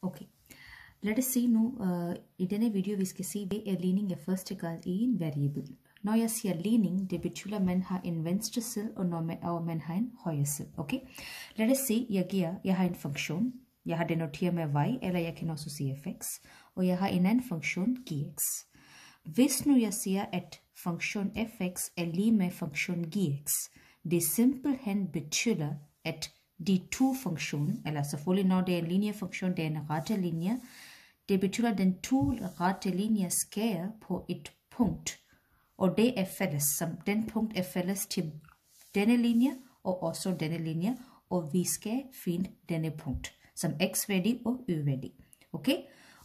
Okay, let us see nu i denne video vi skal se hvad ligning første gang i en variabel. Når jeg siger ligning, det betyder at man har en venstre side og man har en højre side. Okay, lad os se, jeg har en funktion. Jeg har det noteret med y, eller jeg kan også sige fx, og jeg har en anden funktion gx. Hvis nu jeg siger at funktion fx er lige med funktion gx, det simpelthen betyder at de to funktioner, eller selvfølgelig når det er en liniefunktion, det er en rette linje, det betyder at den to rette linjer skærer på et punkt, og det er fælles, som den punkt er fælles til denne linje og også denne linje, og vi skal finde denne punkt som x-værdi og y-værdi. Okay?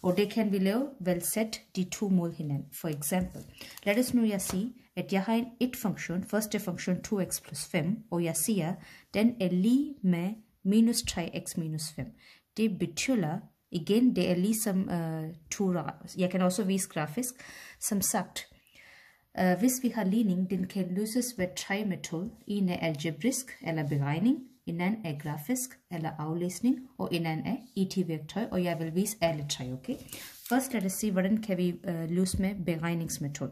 Og det kan vi lave ved sætte de to mod hinanden. For eksempel, lad os nu sige, at jeg har en et-funktion, første funktion 2x plus 5, og jeg siger, den er lige med minus 3x minus 5. Det betyder, igen, det er ligesom jeg kan også vise grafisk, som sagt, hvis vi har ligning, den kan løses ved tre metoder. En er algebrisk, eller beregning, en anden er grafisk, eller aflæsning, og en anden er IT-værktøj, og jeg vil vise alle tre, okay? Først lad os se, hvordan kan vi løse med beregningsmetode.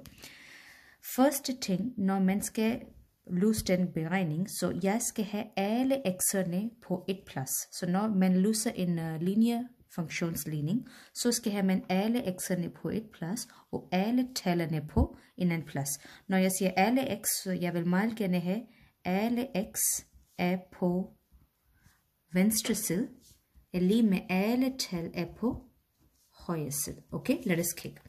Første ting, når man skal løse den beregning, så jeg skal have alle x'erne på et plads. Så når man løser en liniefunktionsligning, så skal man alle x'erne på et plads, og alle tallene på en anden plads. Når jeg siger alle x, så jeg vil meget gerne have alle x er på venstre side, er lige med alle tal er på højre side. Okay, lad os kigge.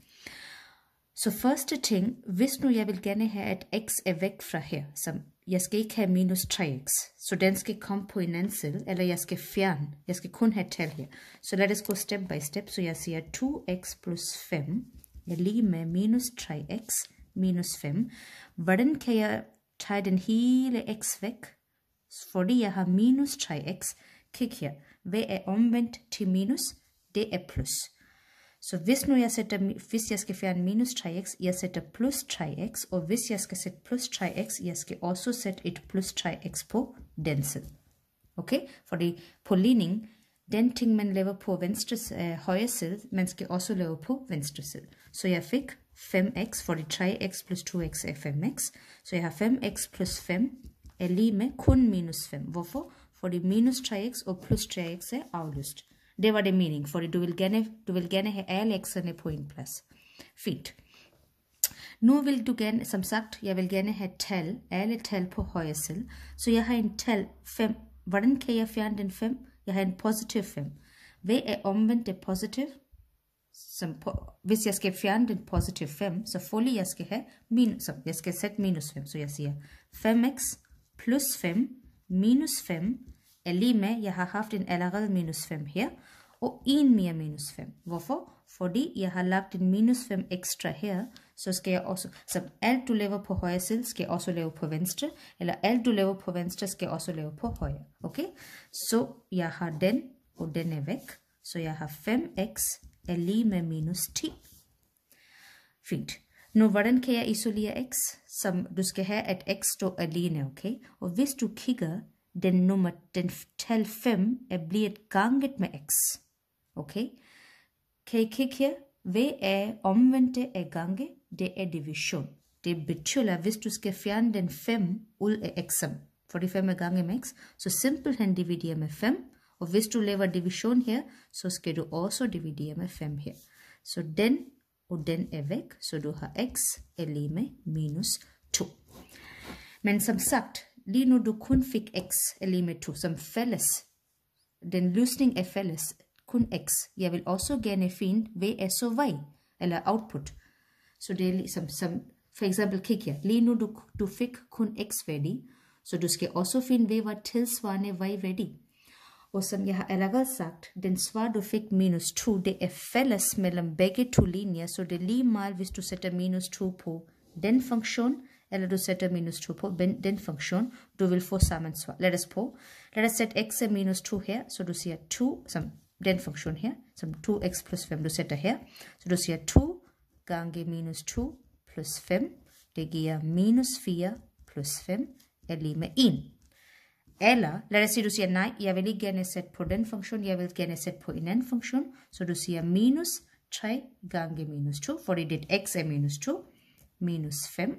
Så første ting, hvis nu jeg vil gerne have, at x er væk fra her, så jeg skal ikke have minus 3x, så den skal komme på en anden side, eller jeg skal fjerne, jeg skal kun have tal her. Så lad os gå step by step, så jeg siger 2x plus 5 er lige med minus 3x minus 5. Hvordan kan jeg tage den hele x væk? Fordi jeg har minus 3x, kig her, hvad er omvendt til minus? Det er plus. Så hvis jeg skal fjerne minus 3x, jeg sætter plus 3x, og hvis jeg skal sætte plus 3x, jeg skal også sætte et plus 3x på den side. Okay? Fordi på ligning, den ting man laver på højre side, man skal også lave på venstre side. Så jeg fik 5x, fordi 3x plus 2x er 5x, så jeg har 5x plus 5 er lige med kun minus 5. Hvorfor? Fordi minus 3x og plus 3x er afløst. Det var det mening, fordi du vil gerne have alle x'erne på en plads. Fint. Nu vil du gerne, som sagt, jeg vil gerne have alle tal på højre side. Så jeg har en tal 5. Hvordan kan jeg fjerne den 5? Jeg har en positiv 5. Hvad er omvendt det positiv? Hvis jeg skal fjerne den positiv 5, så selvfølgelig jeg skal have jeg skal sætte minus 5. Så jeg siger 5x plus 5 minus 5 er lige med, jeg har haft en allerede minus 5 her, og en mere minus 5. Hvorfor? Fordi jeg har lagt en minus 5 ekstra her, så skal jeg også, så alt du laver på højre side, skal jeg også lave på venstre, eller alt du laver på venstre, skal jeg også lave på højre. Okay? Så jeg har den, og den er væk, så jeg har 5x er lige med minus 10. Fint. Nu, hvordan kan jeg isolere x? Som du skal have, at x står alene, okay? Og hvis du kigger, den tal 5 er blevet ganget med x. Okay? Kan I kigge her? Hvad er omvendte af gange? Det er division. Det betyder, hvis du skal fjerne den 5 ud af x'en, fordi 5 er gange med x, så simpelthen dividere med 5. Og hvis du laver division her, så skal du også dividere med 5 her. Så den og den er væk, så du har x er lige med minus 2. Men som sagt, lige nu du kun fik x er lige med 2 som fælles. Den løsning er fælles, kun x. Jeg vil også gerne finde, hvad er så y, eller output. Så det er ligesom, for eksempel kig her, lige nu du fik kun x-værdi, så du skal også finde, hvad var tilsvarende y-værdi. Og som jeg har allerede sagt, den svar du fik minus 2, det er fælles mellem begge to linjer, så det er lige meget, hvis du sætter minus 2 på den funktion, eller du sætter minus 2 på den funktion, du vil få samme svar. Lad os sætte x er minus 2 her, så du siger 2, som den funktion her, som 2x plus 5, du sætter her, så du siger 2 gange minus 2 plus 5, det giver minus 4 plus 5 er lige med 1. Eller, lad os sige, du siger nej, jeg vil ikke gerne sætte på den funktion, jeg vil gerne sætte på en anden funktion. Så du siger minus 3 gange minus 2, fordi dit x er minus 2, minus 5.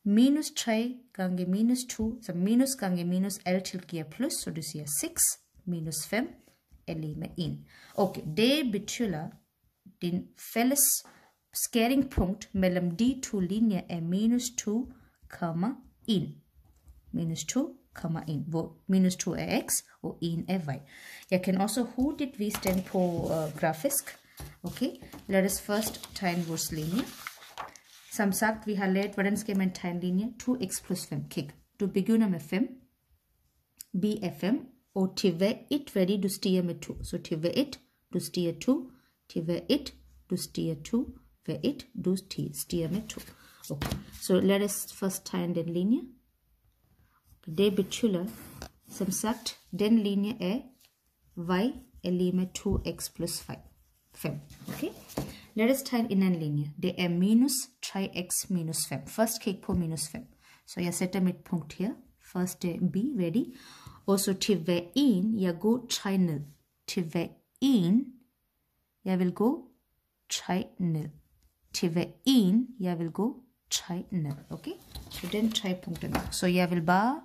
Minus 3 gange minus 2, så minus gange minus altid giver plus, så du siger 6 minus 5 er lige med 1. Okay, det betyder, din fælles skæringspunkt mellem de to linjer er minus 2,1. Minus 2,1, hvor minus 2 er x og 1 er y. Jeg kan også hurtigt vise den på grafisk. Okay, lad os først tegne vores linje. Som sagt, vi har lært, hvordan skal man tegne linje? 2x plus 5. Kig, du begynder med 5. B er 5. Og til hver et værdi, du stiger med 2. Så til hver et, du stiger 2. Til hver et, du stiger 2. Hver et, du stiger med 2. Okay, så lad os først tegne den linje. Det betyder, som sagt, den linje er y er lige med 2x plus 5. Okay? Lad os tegne en anden linje. Det er minus 3x minus 5. Først kig på minus 5. Så jeg sætter mit punkt her. Først b-værdi. Og så til hver en, jeg går 3 ned. Til hver en, jeg vil gå 3 ned. Til hver en, jeg vil gå 3 ned. Okay? Så den 3 punkter nok. Så jeg vil bare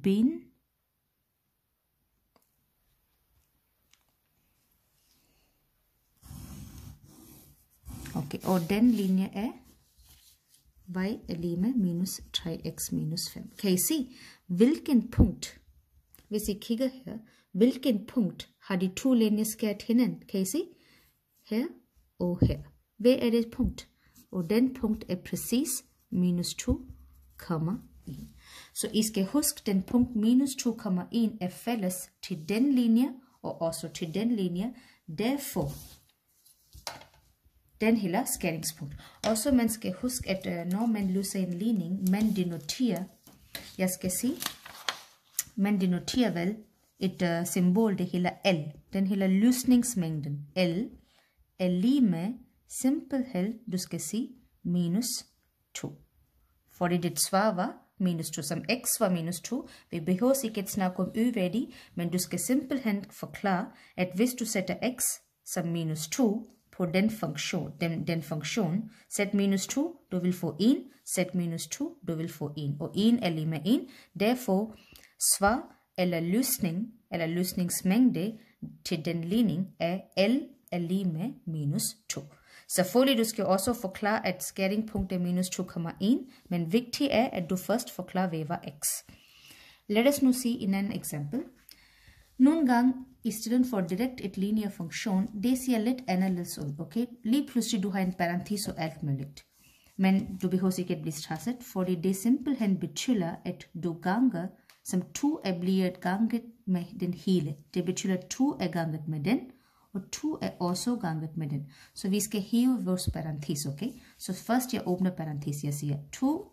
binde okay, og den linje er y er lige med minus 3x minus 5. Kan I se, hvilken punkt, hvis I kigger her, hvilken punkt har de to linjer skært hinanden? Kan I se? Her og her. Hvad er det punkt? Og den punkt er præcis minus 2,1. Så I skal huske, den punkt minus 2,1 er fælles til den linje og også til den linje. Derfor den hele skæringspunkt. Også man skal huske, at når man løser en ligning, man denoterer, jeg skal sige, man denoterer vel et symbol, det hele L. Den hele løsningsmængden L er lige med simpelthen, du skal sige, minus 2. Fordi dit svar var minus 2, som x var minus 2. Vi behøver ikke at snakke om y-værdi, men du skal simpelthen forklare, at hvis du sætter x som minus 2 på den funktion, sæt minus 2, du vil få 1, sæt minus 2, du vil få 1, og 1 er lige med 1. Derfor svar eller løsning, eller løsningsmængde til den ligning er L er lige med minus 2. Selvfølgelig du skal også forklare, at skæringspunkt er minus 2,1, men vigtigt er, at du først forklarer, hvad var x. Lad os nu se en anden eksempel. Nogle gange, i stedet for direkt et linear funktion, det ser lidt anderledes ud, okay? Lige pludselig du har en parentes og alt muligt. Men du behøver ikke at blive stresset, fordi det simpelthen betyder, at du ganger, som 2 er blevet ganget med den hele. Det betyder, at 2 er ganget med den, og 2 er også ganget med den. Så vi skal hæve vores parentes, okay? Så først jeg åbner parentes, jeg siger 2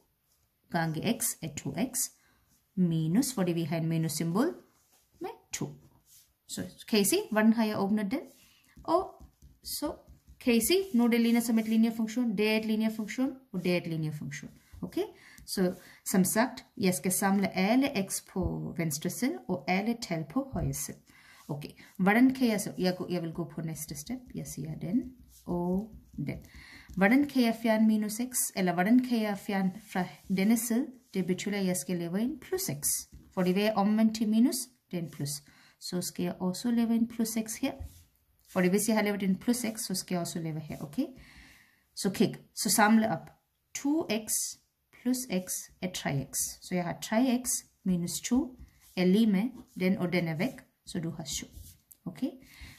gange x er 2x, minus, fordi vi har en minus symbol, med 2. Så kan I se, hvordan har jeg åbnet den? Og så kan I se, nu det ligner som et linearfunktion, det er et linearfunktion, og det er et linearfunktion. Okay? Så som sagt, jeg skal samle alle x på venstre side, og alle tal på højre side. Okay, hvordan kan jeg så? Jeg vil gå på næste step. Jeg siger den og den. Hvordan kan jeg fjerne minus x? Eller hvordan kan jeg fjerne fra denne side? Det betyder, at jeg skal lave en plus x. Fordi det er omvendt til minus, det er en plus. Så skal jeg også lave en plus x her. Fordi hvis jeg har lavet en plus x, så skal jeg også lave her, okay? Så kig, så samle op. 2x plus x er 3x. Så jeg har 3x minus 2 er lige med den, og den er væk. Så du har 7. Okay?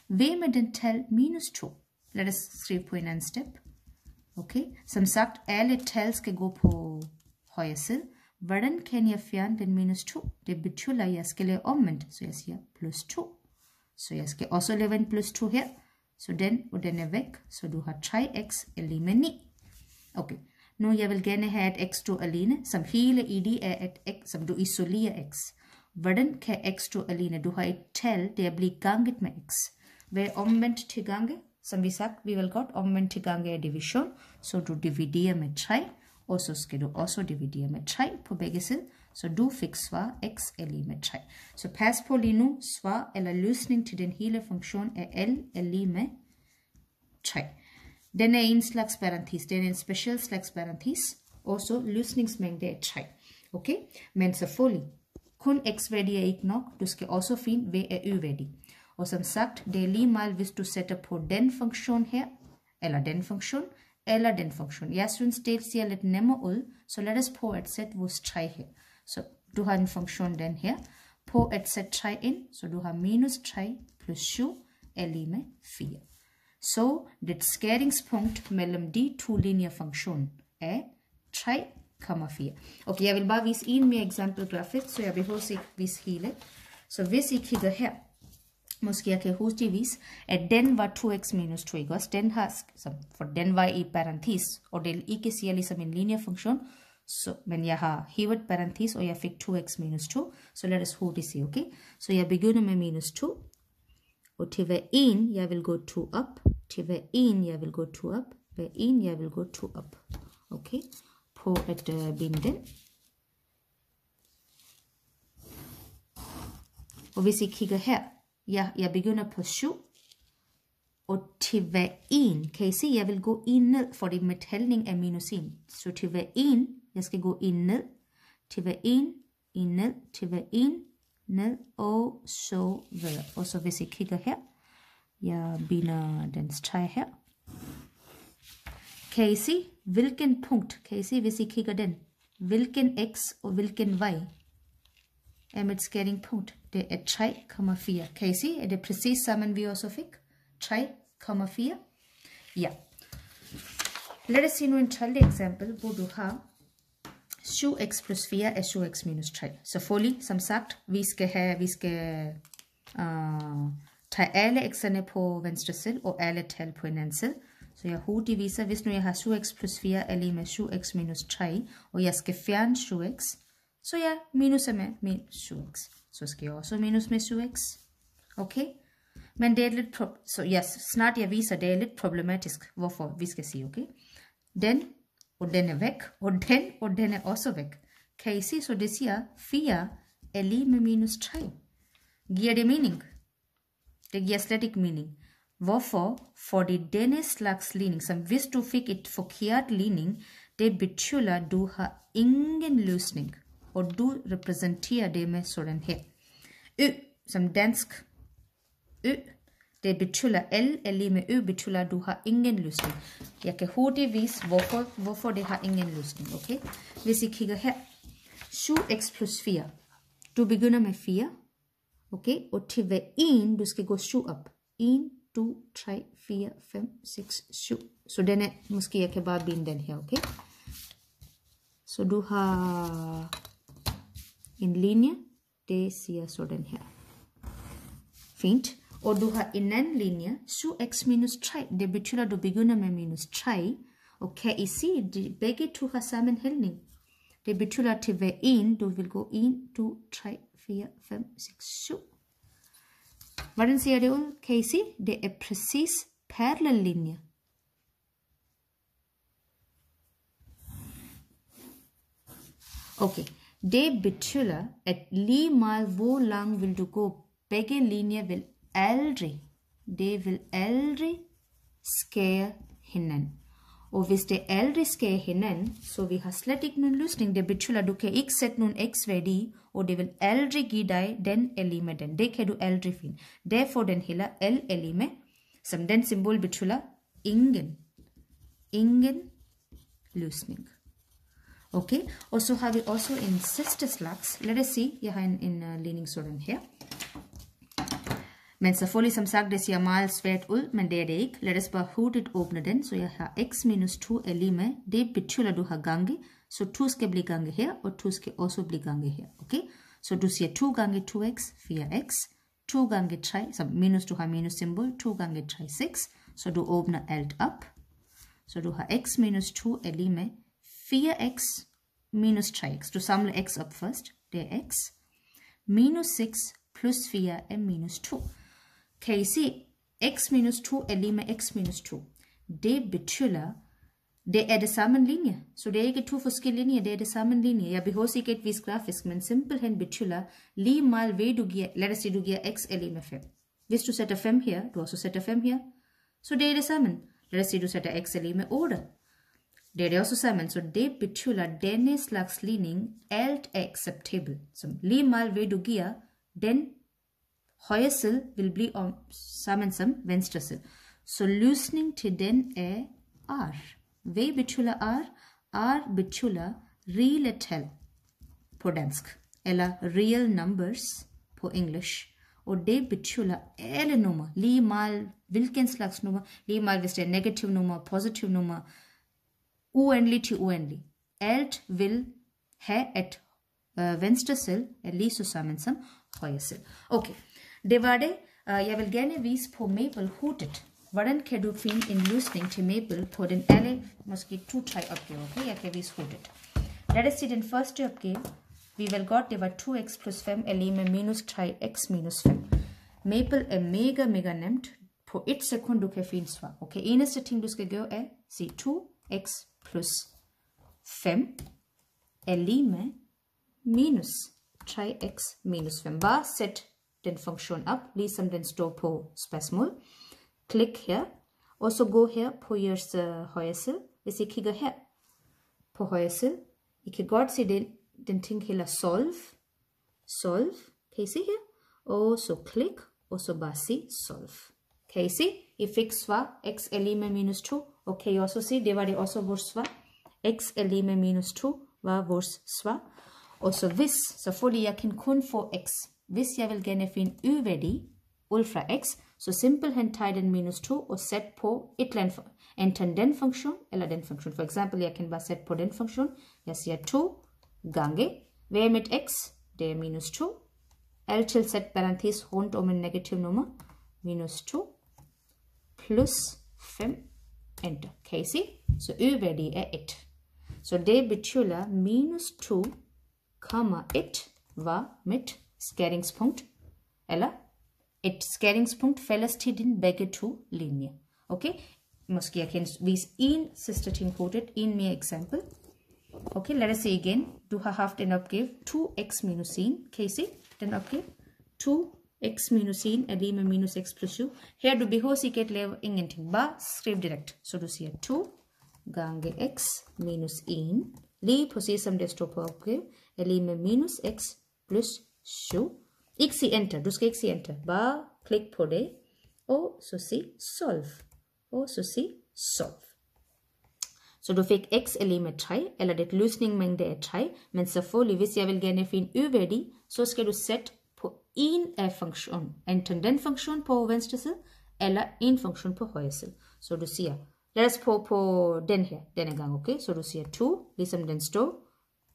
Hvad med den tal minus 2? Lad os skrive på en anden step. Okay? Som sagt, alle tal skal gå på højre side. Hvordan kan jeg fjerne den minus 2? Det betyder, at jeg skal lave omvendt. Så jeg siger plus 2. Så jeg skal også lave en plus 2 her. Så den og den er væk. Så du har 3x er lige med 9. Okay. Nu jeg vil gerne have et x stå alene. Som hele idé er et x, som du isolerer x. Hvordan kan x stå alene? Du har et tal, det er blevet ganget med x. Hvad er omvendt til gange? Som vi sagt, vi vil godt omvendt til gange er division. Så du dividerer med 3, og så skal du også dividere med 3 på begge sider. Så du fik svar x er lige med 3. Så pas på lige nu, svar eller løsning til den hele funktion er L er lige med 3. Den er en slags parentes, den er en speciel slags parentes, og så løsningsmængde er 3. Okay? Men selvfølgelig, kun x-værdi er ikke nok, du skal også finde v er ø-værdi. Og som sagt, det er lige meget, hvis du sætter på den funktion her, eller den funktion, eller den funktion. Jeg synes, det ser lidt nemmere ud, så lad os på at sætte vores 3 her. Så du har en funktion den her, på at sætte 3 ind, så du har minus 3 plus 7 er lige med 4. Så det skæringspunkt mellem de to linjefunktioner er 3,4. Okay, jeg vil bare vise en mere eksempel grafik, så jeg behøver ikke vise hele. Så hvis I kigger her, måske jeg kan hurtigvis, at den var 2x minus 2, ikke også? Den har, for den var i parentes, og det ikke siger ligesom en linjefunktion, så, men jeg har hævet parentes, og jeg fik 2x minus 2, så lad os hurtigt se, okay? Så jeg begynder med minus 2, og til hver 1, jeg vil gå 2 op, til hver 1, jeg vil gå 2 op, hver 1, jeg vil gå 2 op, okay? På at binde den. Og hvis I kigger her, jeg begynder på 7, og til hver 1, kan I se, jeg vil gå 1 ned, fordi med tælling er minus 1. Så til hver 1, jeg skal gå 1 ned, til hver 1 ned, til hver 1 ned, og så videre. Og så hvis I kigger her, jeg binder den streg her. Kan I se, hvilken punkt, kan I se, hvis I kigger den, hvilken x og hvilken y er mit skæringspunkt? Det er 3,4. Kan I se, er det præcis sammen vi også fik? 3,4. Ja. Lad os se nu en tredje eksempel, hvor du har 7x plus 4 er 7x minus 3. Selvfølgelig, som sagt, vi skal tage alle x'erne på venstre side og alle tal på en anden side. Så jeg hurtigt viser, hvis nu jeg har 7x plus 4 er lige med 7x minus 3, og jeg skal fjerne 7x, så jeg minuser med 7x. Så skal jeg også minus med 7x. Okay? Men det er lidt, så snart jeg viser, det er lidt problematisk, hvorfor vi skal sige, okay? Den, og den er væk, og den er også væk. Kan I se, så det siger, 4 er lige med minus 3. Giver det mening? Det giver slet ikke mening. Hvorfor? Fordi denne slags ligning, som hvis du fik et forkert ligning, det betyder, at du har ingen løsning. Og du repræsenterer det med sådan her. Ø, som dansk. Ø, det betyder L er lige med ø, betyder, at du har ingen løsning. Jeg kan hurtigt vise, hvorfor det har ingen løsning. Okay? Hvis I kigger her. 7x plus 4. Du begynder med 4. Okay? Og til hver 1, du skal gå 7 op. 1, 2, 3, 4, 5, 6, 7. Så den er, måske jeg kan bare binde den her, okay? Så du har en linje, det siger sådan her. Fint. Og du har en anden linje, 7x minus 3. Det betyder, at du begynder med minus 3. Og kan I se, at begge to har samme hældning. Det betyder, at til hver 1, du vil gå 1, 2, 3, 4, 5, 6, 7. Hvordan ser det ud? Kan I se? Det er præcis parallel linje. Okay. Det betyder, at lige meget hvor langt vil du gå, begge linjer vil aldrig skære hinanden. Og hvis det aldrig skærer hinanden, så vi har slet ikke nogen løsning. Det betyder, at du kan ikke sætte nogen x-værdi, og det vil aldrig give dig den er lige med den. Det kan du aldrig finde. Derfor den heller L er lige med, som den symbol betyder ingen løsning. Okay, og så har vi også en sidste slags. Lad os se, jeg har en ligning sådan her. Men selvfølgelig, som sagt, det ser meget svært ud, men det er det ikke. Lad os bare hurtigt åbne den, så jeg har x minus 2 er lige med. Det betyder, at du har gange, så 2 skal blive gange her, og 2 skal også blive gange her. Okay, så du siger 2 gange 2x, 4x. 2 gange 3, så minus, du har minus symbol. 2 gange 3, 6. Så du åbner alt op. Så du har x minus 2 er lige med 4x minus 3x. Du samler x op først. Det er x. Minus 6 plus 4 er minus 2. Kan I se, x minus 2 er lige med x minus 2. Det betyder, det är det samma linje. Så det är inte två olika linjer, det är det samma linje. Jag behöver inte ett visst grafisk, men simpelthen betyder lige mal ved du giver, lad os sige du giver x er lige med 5. Hvis du sætter 5 her, du også sætter 5 her, så det er det samme. Lad os sige du sætter x er lige med 8. Det er det også sammen, så det betyder denne slags ligning, alt er acceptabel. Som lige mal ved du giver, den højre side vil blive sammen som venstre side. Så løsning til den er R. Hvad betyder R? R betyder reelle tal på dansk, eller real numbers på engelsk. Og det betyder alle numre, lige meget hvilken slags nummer, lige meget hvis det er negativ nummer, positiv nummer, uendelig til uendelig. Alt vil have et venstre cell er lige så sammen som højre cell. Okay, det var det. Jeg vil gerne vise på Maple hurtigt. Hvordan kan du finde en løsning til Maple på den alle, måske 2-3 opgaver, okay? Jeg kan vise hurtigt. Lad os se den første opgave. Vi vil godt, det var 2x plus 5 er lige med minus 3x minus 5. Maple er mega nemt. På 1 sekund du kan finde svar. Okay, eneste ting du skal gøre er, se 2x plus 5 er lige med minus 3x minus 5. Bare sæt den funktion op, ligesom den står på spørgsmål. Klik her, og så gå her på jeres højre side. Hvis I kigger her på højre side, I kan godt se den ting hedder solve. Solve, kan I se her? Og så klik, og så bare se solve. Kan I se? I fik svar, x er lige med minus 2. Og kan I også se, det var det også vores svar. X er lige med minus 2 var vores svar. Og så hvis, selvfølgelig jeg kan kun få x. Hvis jeg vil gerne finde y-værdi, ud fra x, så simpelthen tager den minus 2 og sæt på et eller andet, enten den funktion eller den funktion. For eksempel, jeg kan bare sætte på den funktion. Jeg siger 2 gange. Hvad er mit x? Det er minus 2. Altid sæt parentes rundt om en negativ nummer. Minus 2 plus 5. Enter. Kan I se? Så y-værdi er 1. Så det betyder minus 2,1 var mit skæringspunkt. Eller et skæringspunkt fælles til din begge to linjer. Okay? Måske jeg kan vise en sidste ting hurtigt. En mere eksempel. Okay, lad os se igen. Du har haft en opgave 2x minus 1. Kan I se den opgave? 2x minus 1 er lige med minus x plus 7. Her du behøver ikke at lave ingenting. Bare skriv direkte. Så du siger 2 gange x minus 1. Lige præcis som det står på opgave. Er lige med minus x plus 7. Ikke sige enter. Du skal ikke sige enter. Bare klik på det. Og så sig solve. Og så sig solve. Så du fik x er lige med 3. Eller det løsningsmængde er 3. Men selvfølgelig, hvis jeg vil gerne finde y-værdi, så skal du sætte på en af funktionen. Enten den funktion på venstre side, eller en funktion på højre side. Så du siger, lad os på den her, denne gang, okay? Så du siger 2, ligesom den står,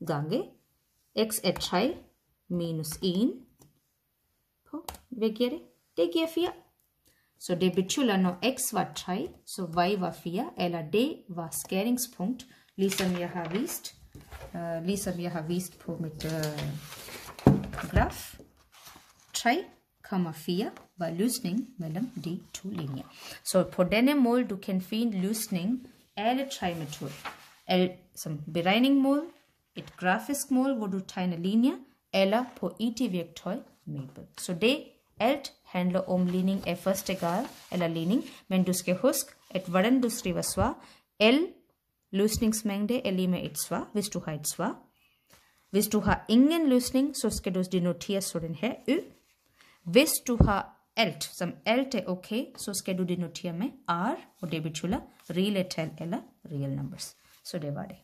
gange. X er 3 minus 1. Hvad giver det? Det giver 4. Så det betyder, når x var 3, så y var 4, eller det var skæringspunkt, ligesom jeg har vist på mit graf. 3,4 var løsning mellem de to linjer. Så på denne måde, du kan finde løsning alle tre metoder. Som beregningmål, et grafisk mål, hvor du tegner linjer, eller på IT-værktøj Maple. Så det alt handler om ligning af første grad, eller ligning, men du skal huske, at hvordan du skriver svar, L løsningsmængde er lige med et svar, hvis du har et svar. Hvis du har ingen løsning, så skal du denotere sådan her, Ø. Hvis du har alt, som alt er okay, så skal du denotere med R, og det betyder reelle tal eller real numbers. Så det var det.